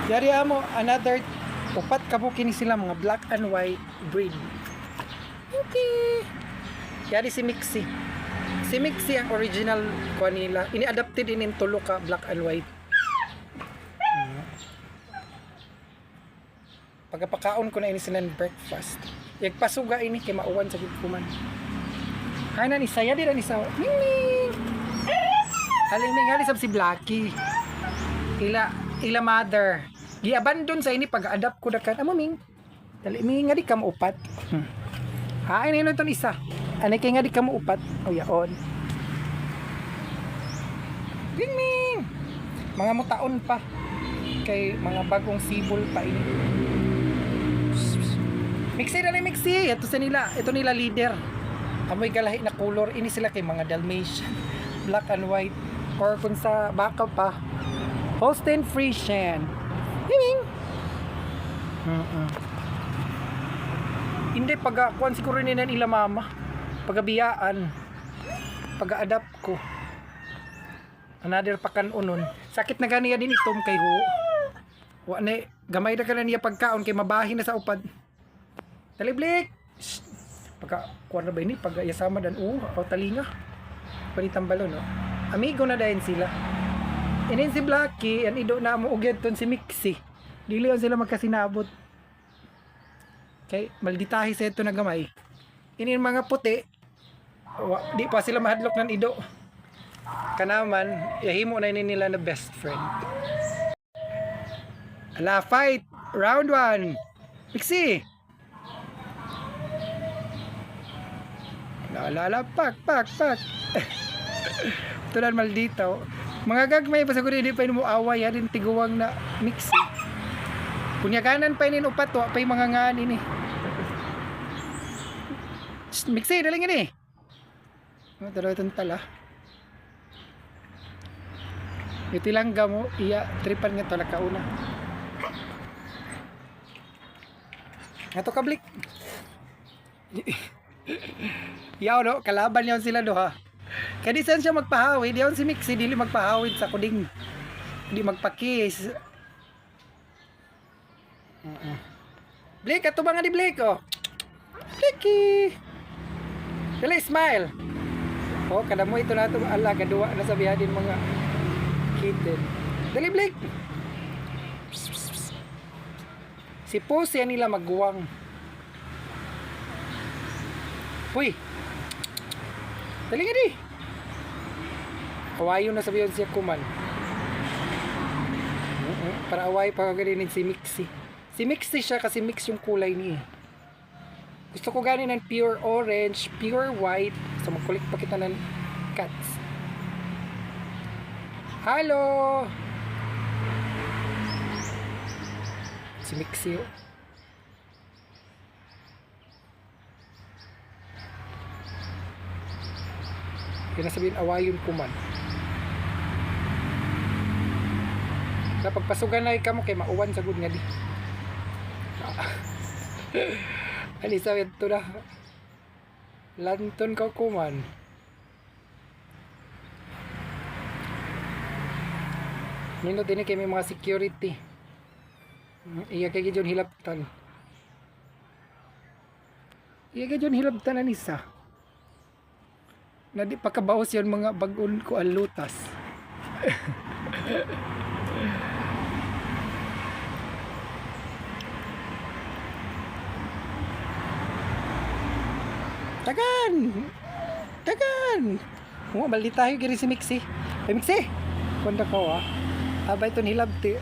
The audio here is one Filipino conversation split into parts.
Yari amo another upat ka po kini sila mga black and white breed. Okay. Yari si Mixie. Si Mixie ang original ko nila. Ini-adapted in tulo ka black and white. Pagkapakaon ko na ini sila ng breakfast. Yagpasuga ini kay mauwan sa gikuman. Hay na ni saya di na ni sa. Ming. Haling sab si Blackie. Ila mother. Gi-abandon sa ini pag-adapt ko dakan amo ming. Dali mi nga di ka upat. Hain na ton isa. Ani kay nga di ka upat. O yaon. Ming. Mga mutaon pa. Kay mga bagong sibol pa ini. Mixie na ni Mixie. Ito sa nila. Ito nila leader. Amoy galahi na color. Ini sila kay mga Dalmatian. Black and white. Or kung sa baka pa. Holstein Friesian. Himing. Hindi pag-kuan siguro nila ila mama. Pagabiyaan. Pag-adapt ko. Another pakanunon. Sakit na ganiya din itom kay ho. Wa na gamay na kana niya pagkaon kay mabahin na sa upad. Dali blik. Pagka kuan na ba ini pag yasama dan o talinga. Panitang balon no. Amigo na dayon sila. Inin si Blackie, an ido na mo ugyad ton si Mixie. Dili on sila magkasinabot. Kay malditahi sa ito na gamay. Inin mga puti. Di pa sila mahadlok ng ido. Kanaman, yahimo na nila na best friend. Ala, fight! Round 1! Mixie! Ala, pak! Tulan maldito. Mga gagmay pa siguro hindi pa mo away ya din tiguwang na Mixie. Kunyaganan pa inin upat wa pa mga ngani ni. Mixie dali ngani. No taro itong tala. Iti lang gamo iya tripan nga to kauna. Ato kablik. Yaw no kalaban yaw sila do ha. Kaya saan siya magpahawid, diyon si Mixie dili magpahawid sa kuding. Hindi magpakis. Blake, ato ba nga di Blake oh. Blakey. Dali smile. Oh, kada mo ito na ito ala kadua na sabihan din mga kitten. Dali Blake. Si Pussy nila magguwang. Uy. Dali nga di. Awayon na sabihin siya kuman. Para away pa kagalinin si Mixie. Si Mixie siya kasi mix yung kulay niya. Gusto ko ganin ng pure orange, pure white. So magkulik pa kita ng cats. Hello! Si Mixie. Kaya sabihin awayon kuman. Kapag pasugan na ikaw mo kay mauwan sa good nga di. Ani sabi ito na. Lanton ka kuman. Nino din kay may mga security. Iya kay gidyon hilabtan. Iya kay gidyon hilabtan anisa. Na di pa kabaos yun mga bagon ko ang lutas. Tagan mo baldi tayo giri si Mixie. Ay Mixie konda ko abay ton hilabti.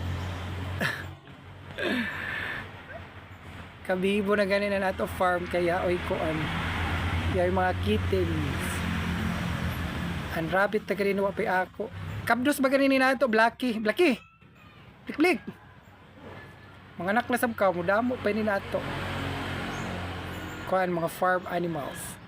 Kabibo na ganin na nato farm kaya oy koan kaya mga kittens. Ang rabbit na ganun wapay ako. Kabdos ba ganun na ito? Blackie. Blik. Mga anak na sab ka. Mudamo pa ni na ito. Kuhaan mga farm animals.